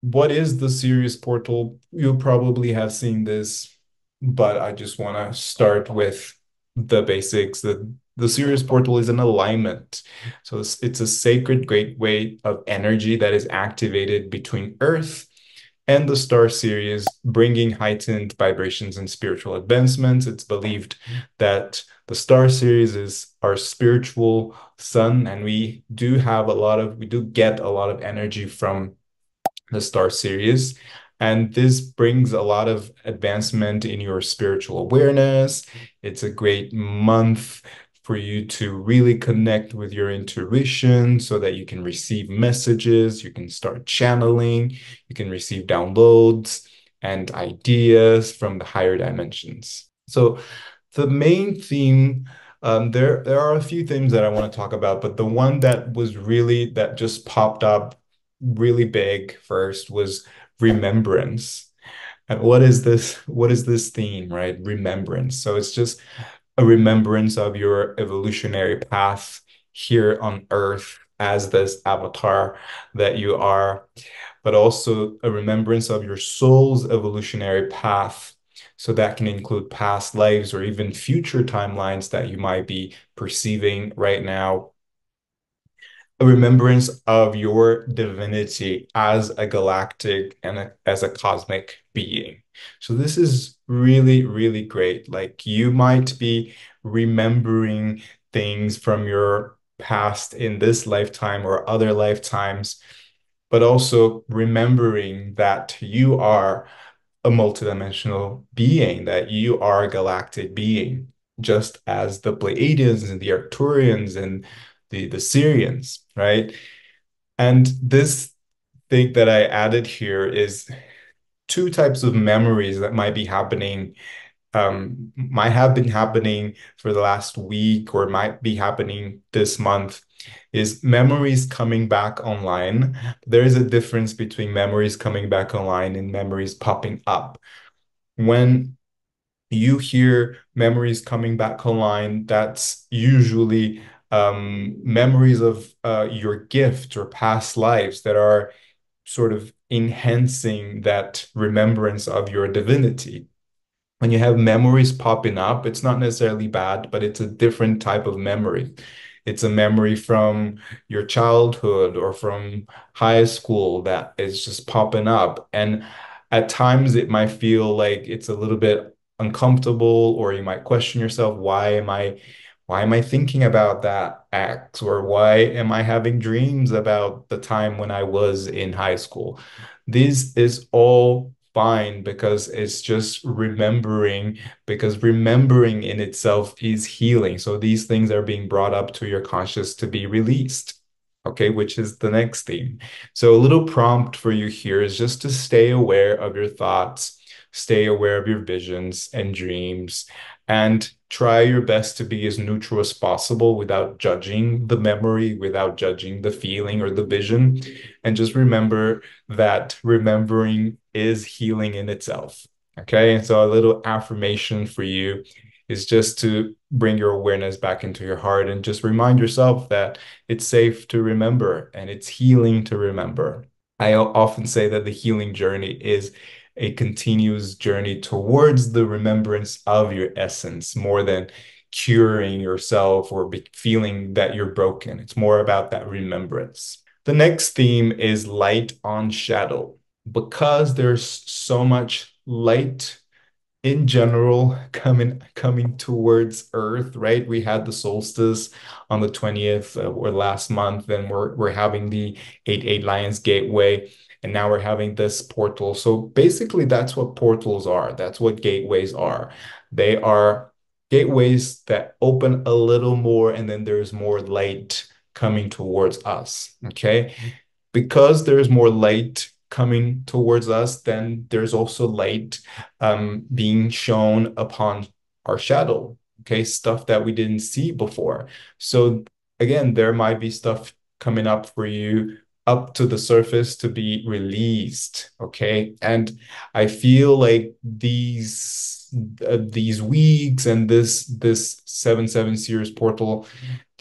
what is the Sirius Portal? You probably have seen this, but I just want to start with the basics. The Sirius Portal is an alignment. So it's a sacred gateway of energy that is activated between Earth and the star Sirius, bringing heightened vibrations and spiritual advancements. It's believed that the star Sirius is our spiritual sun, and we do get a lot of energy from the Star Series. And this brings a lot of advancement in your spiritual awareness. It's a great month for you to really connect with your intuition so that you can receive messages, you can start channeling, you can receive downloads and ideas from the higher dimensions. So the main theme, there are a few themes that I want to talk about, but the one that just popped up really big first was remembrance. And what is this theme, right? Remembrance. So it's just a remembrance of your evolutionary path here on Earth as this avatar that you are, but also a remembrance of your soul's evolutionary path. So that can include past lives or even future timelines that you might be perceiving right now, a remembrance of your divinity as a galactic and as a cosmic being. So this is really, really great. Like you might be remembering things from your past in this lifetime or other lifetimes, but also remembering that you are a multidimensional being, that you are a galactic being, just as the Pleiadians and the Arcturians and the Syrians, right? And this thing that I added here is two types of memories that might have been happening for the last week or might be happening this month is memories coming back online. There is a difference between memories coming back online and memories popping up. When you hear memories coming back online, that's usually memories of your gift or past lives that are sort of enhancing that remembrance of your divinity. When you have memories popping up, it's not necessarily bad, but it's a different type of memory. It's a memory from your childhood or from high school that is just popping up. And at times it might feel like it's a little bit uncomfortable, or you might question yourself, why am I thinking about that X? Or why am I having dreams about the time when I was in high school? This is all fine because it's just remembering, because remembering in itself is healing. So these things are being brought up to your conscious to be released. Okay, which is the next theme. So a little prompt for you here is just to stay aware of your thoughts, stay aware of your visions and dreams, and try your best to be as neutral as possible without judging the memory, without judging the feeling or the vision. And just remember that remembering is healing in itself. Okay. And so a little affirmation for you is just to bring your awareness back into your heart and just remind yourself that it's safe to remember and it's healing to remember. I often say that the healing journey is a continuous journey towards the remembrance of your essence more than curing yourself or feeling that you're broken. It's more about that remembrance. The next theme is light on shadow. Because there's so much light in general coming towards Earth, right? We had the solstice on the 20th or last month, and we're having the 8-8 Lions Gateway, and now we're having this portal. So basically, that's what portals are. That's what gateways are. They are gateways that open a little more, and then there's more light coming towards us. Okay, because there's more light coming towards us, then there's also light being shown upon our shadow. Okay, stuff that we didn't see before. So again, there might be stuff coming up for you up to the surface to be released. Okay, and I feel like these weeks and this 7/7 Sirius portal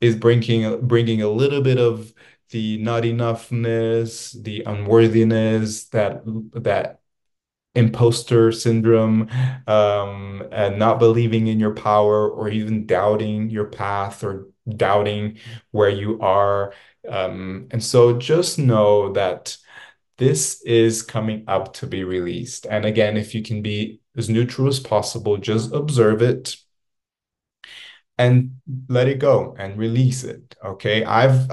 is bringing a little bit of the not enoughness, the unworthiness, that imposter syndrome, and not believing in your power, or even doubting your path, or doubting where you are. And so just know that this is coming up to be released. And again, if you can be as neutral as possible, just observe it and let it go and release it. Okay. I've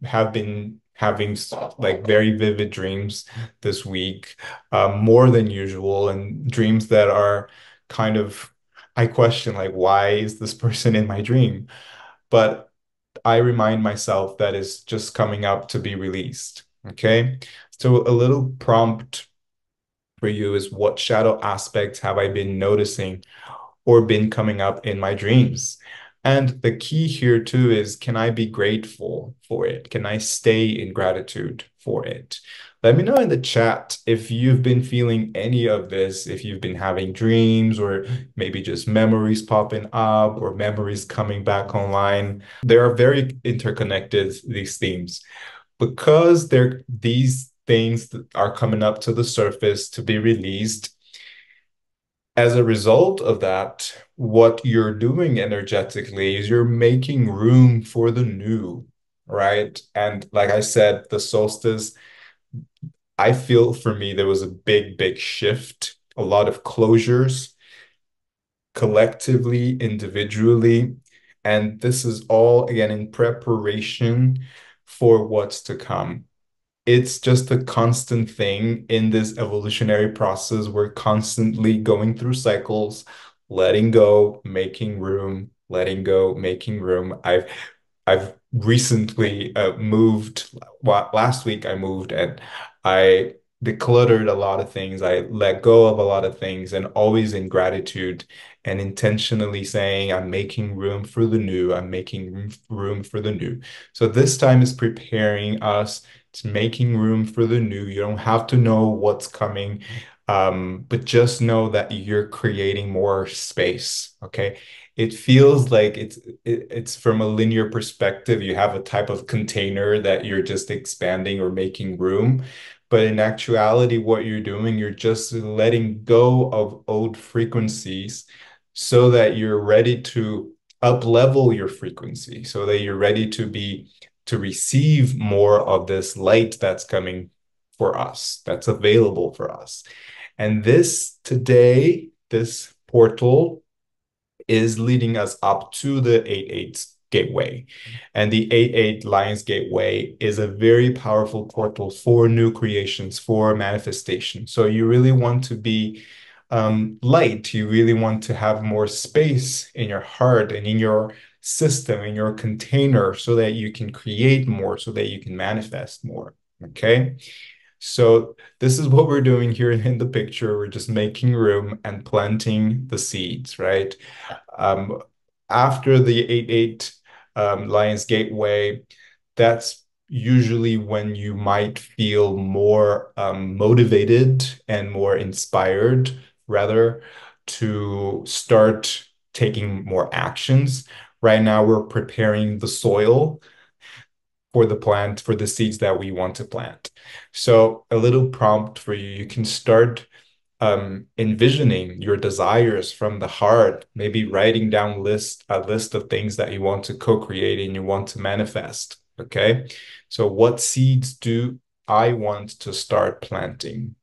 have been having like very vivid dreams this week, more than usual, and dreams that are kind of, I question, like, why is this person in my dream? But I remind myself that it's just coming up to be released. Okay. So a little prompt for you is, what shadow aspects have I been noticing or been coming up in my dreams? And the key here too is, can I be grateful for it? Can I stay in gratitude for it? Let me know in the chat if you've been feeling any of this, if you've been having dreams, or maybe just memories popping up, or memories coming back online. They are very interconnected, these themes, because these things that are coming up to the surface to be released. As a result of that, what you're doing energetically is you're making room for the new, right? And like I said, the solstice, I feel for me, there was a big, big shift, a lot of closures collectively, individually. And this is all, again, in preparation for what's to come. It's just a constant thing in this evolutionary process. We're constantly going through cycles, letting go, making room, letting go, making room. I've recently moved. Last week I moved, and I decluttered a lot of things. I let go of a lot of things, and always in gratitude and intentionally saying, I'm making room for the new. I'm making room for the new. So this time is preparing us. It's making room for the new. You don't have to know what's coming, but just know that you're creating more space. Okay. It feels like it's from a linear perspective. You have a type of container that you're just expanding or making room. But in actuality, what you're doing, you're just letting go of old frequencies so that you're ready to up level your frequency, so that you're ready to receive more of this light that's coming for us, that's available for us. And this today, this portal is leading us up to the 8-8 gateway. And the 8-8 Lions Gateway is a very powerful portal for new creations, for manifestation. So you really want to be light. You really want to have more space in your heart and in your system, in your container, so that you can create more, so that you can manifest more. Okay. So this is what we're doing here in the picture. We're just making room and planting the seeds, right? Um, After the 8-8 Lions Gateway, that's usually when you might feel more motivated and more inspired, rather, to start taking more actions. Right now, we're preparing the soil for the plant, for the seeds that we want to plant. So a little prompt for you, you can start envisioning your desires from the heart, maybe writing down a list of things that you want to co-create and you want to manifest. Okay. So what seeds do I want to start planting?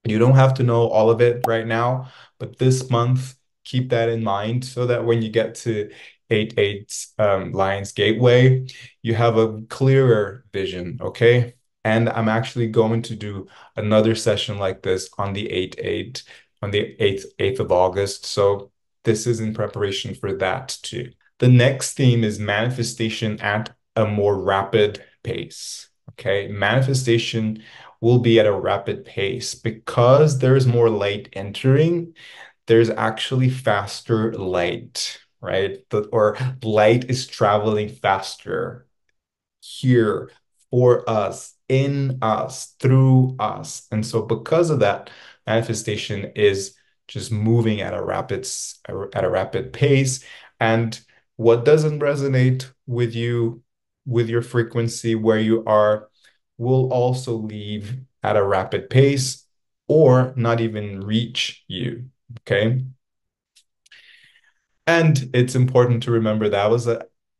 You don't have to know all of it right now, but this month, keep that in mind so that when you get to 8-8 Lions Gateway, you have a clearer vision, okay? And I'm actually going to do another session like this on the 8-8, on the 8th of August. So this is in preparation for that too. The next theme is manifestation at a more rapid pace. Okay, manifestation will be at a rapid pace because there's more light entering. There's actually faster light, right? Or light is traveling faster here for us, in us, through us. And so because of that, manifestation is just moving at a rapid pace. And what doesn't resonate with you, with your frequency where you are will also leave at a rapid pace or not even reach you. Okay. And it's important to remember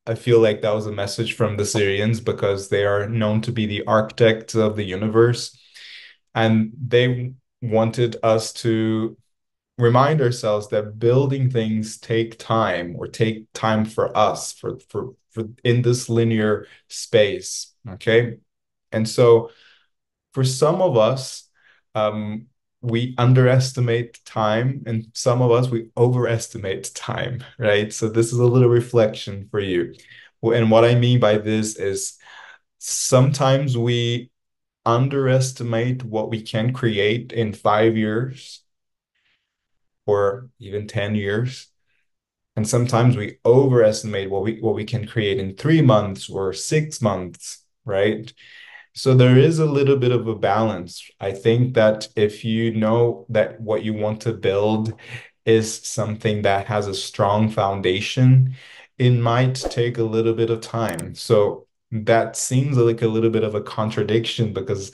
I feel like that was a message from the Syrians because they are known to be the architects of the universe. And they wanted us to remind ourselves that building things take time or take time for us for in this linear space. Okay. And so for some of us, um, we underestimate time, and some of us we overestimate time, right? So this is a little reflection for you. And what I mean by this is sometimes we underestimate what we can create in 5 years or even 10 years. And sometimes we overestimate what we can create in 3 months or 6 months, right? So there is a little bit of a balance. I think that if you know that what you want to build is something that has a strong foundation, it might take a little bit of time. So that seems like a little bit of a contradiction because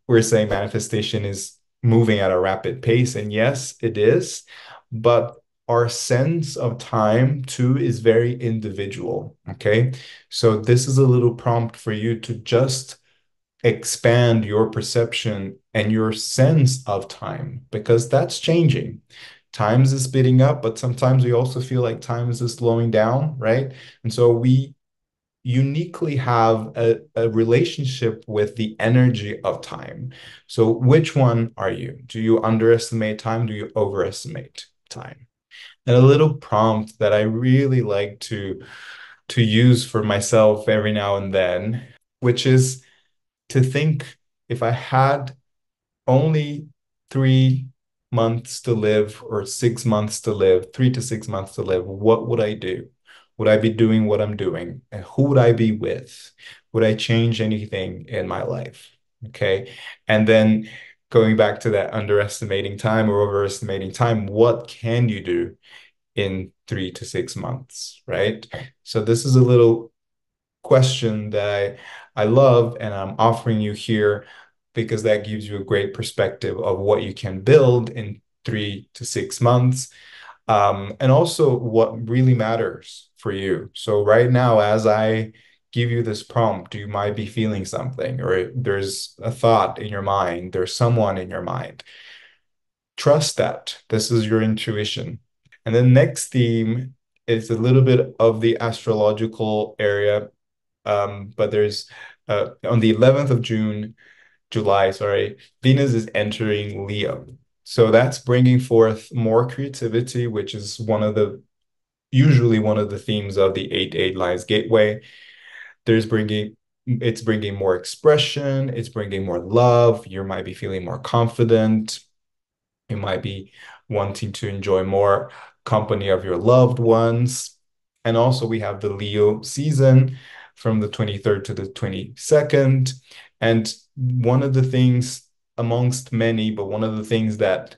we're saying manifestation is moving at a rapid pace. And yes, it is, but our sense of time too is very individual. Okay. So this is a little prompt for you to just expand your perception and your sense of time because that's changing. Times is speeding up, but sometimes we also feel like time is slowing down, right? And so we uniquely have a relationship with the energy of time. So which one are you? Do you underestimate time? Do you overestimate time? And a little prompt that I really like to use for myself every now and then, which is to think if I had only 3 months to live or 6 months to live, 3 to 6 months to live, what would I do? Would I be doing what I'm doing? And who would I be with? Would I change anything in my life? Okay. And then going back to that underestimating time or overestimating time, what can you do in 3 to 6 months? Right. So this is a little question that I love and I'm offering you here because that gives you a great perspective of what you can build in 3 to 6 months, and also what really matters for you. So right now, as I give you this prompt, you might be feeling something or there's a thought in your mind, there's someone in your mind. Trust that. This is your intuition. And the next theme is a little bit of the astrological area, but there's on the 11th of July, sorry, Venus is entering Leo. So that's bringing forth more creativity, which is usually one of the themes of the 8-8 Lions Gateway. It's bringing more expression, it's bringing more love. You might be feeling more confident. You might be wanting to enjoy more company of your loved ones. And also, we have the Leo season from the 23rd to the 22nd. And one of the things, amongst many, but one of the things that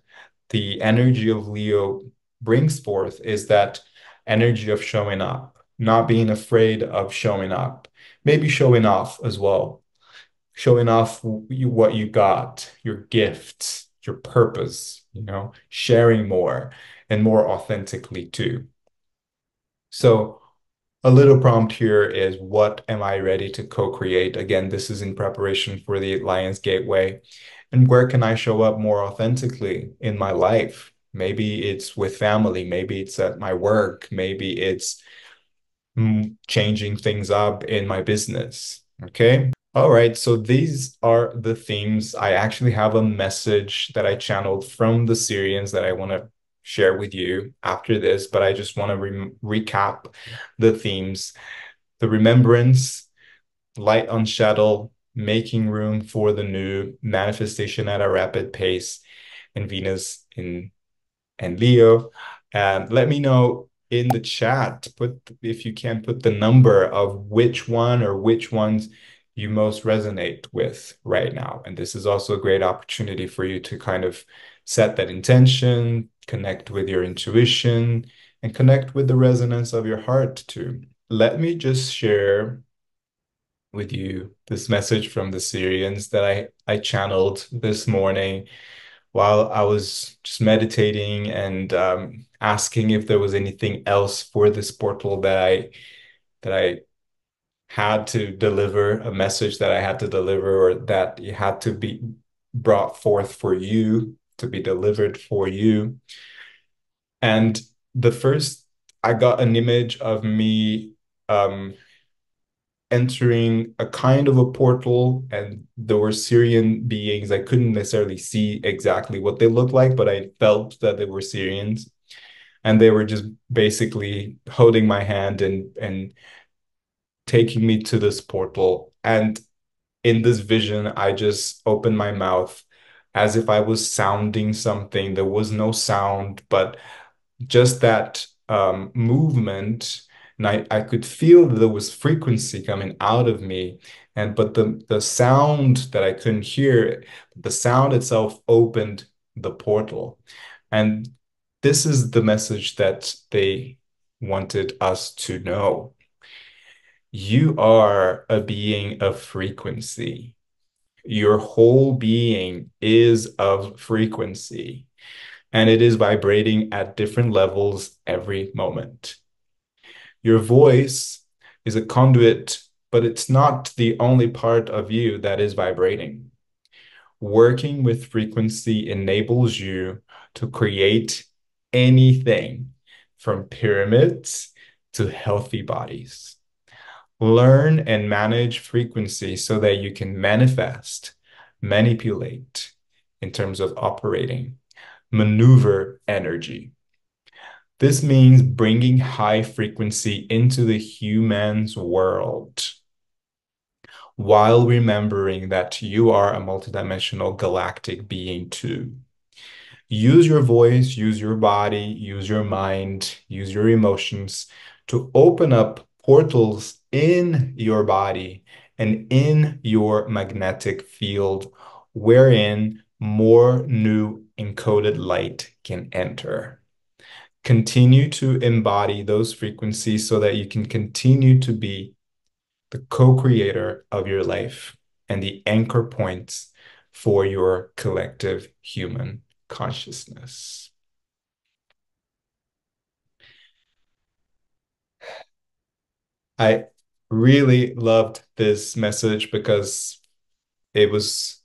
the energy of Leo brings forth is that energy of showing up, not being afraid of showing up, maybe showing off as well, showing off what you got, your gifts, your purpose, sharing more and more authentically too. So a little prompt here is what am I ready to co-create? Again, this is in preparation for the Lions Gateway. And where can I show up more authentically in my life? Maybe it's with family, maybe it's at my work, maybe it's changing things up in my business. Okay. All right. So these are the themes. I actually have a message that I channeled from the Syrians that I want to share with you after this, but I just want to recap the themes. The remembrance, light on shadow, making room for the new, manifestation at a rapid pace, and Venus in and Leo. Let me know in the chat, if you can put the number of which one or which ones you most resonate with right now. And this is also a great opportunity for you to kind of set that intention, connect with your intuition, and connect with the resonance of your heart too. Let me just share with you this message from the Syrians that I channeled this morning while I was just meditating and asking if there was anything else for this portal that I had to deliver, a message that I had to deliver, or that it had to be brought forth for you, to be delivered for you. And the first, I got an image of me um, entering a kind of a portal, and there were Syrian beings. I couldn't necessarily see exactly what they looked like, but I felt that they were Syrians. And they were just basically holding my hand and taking me to this portal. And in this vision, I just opened my mouth as if I was sounding something. There was no sound, but just that movement. And I could feel that there was frequency coming out of me. And but the sound that I couldn't hear, the sound itself opened the portal. And this is the message that they wanted us to know. You are a being of frequency. Your whole being is of frequency, and it is vibrating at different levels every moment. Your voice is a conduit, but it's not the only part of you that is vibrating. Working with frequency enables you to create anything from pyramids to healthy bodies. Learn and manage frequency so that you can manifest, manipulate in terms of operating, maneuver energy. This means bringing high frequency into the human's world while remembering that you are a multidimensional galactic being too. Use your voice, use your body, use your mind, use your emotions to open up portals in your body and in your magnetic field, wherein more new encoded light can enter. Continue to embody those frequencies so that you can continue to be the co-creator of your life and the anchor points for your collective human consciousness. I really loved this message because it was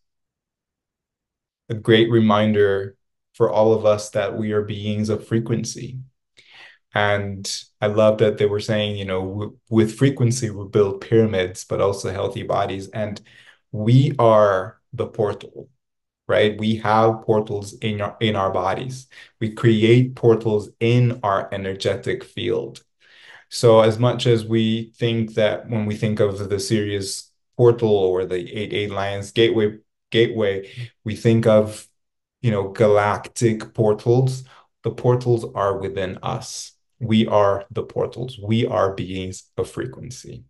a great reminder for all of us that we are beings of frequency. And I love that they were saying, with frequency, we build pyramids, but also healthy bodies. And we are the portal, right? We have portals in our bodies. We create portals in our energetic field. So as much as we think that when we think of the Sirius portal or the 8 Lions gateway, we think of, galactic portals. The portals are within us. We are the portals. We are beings of frequency.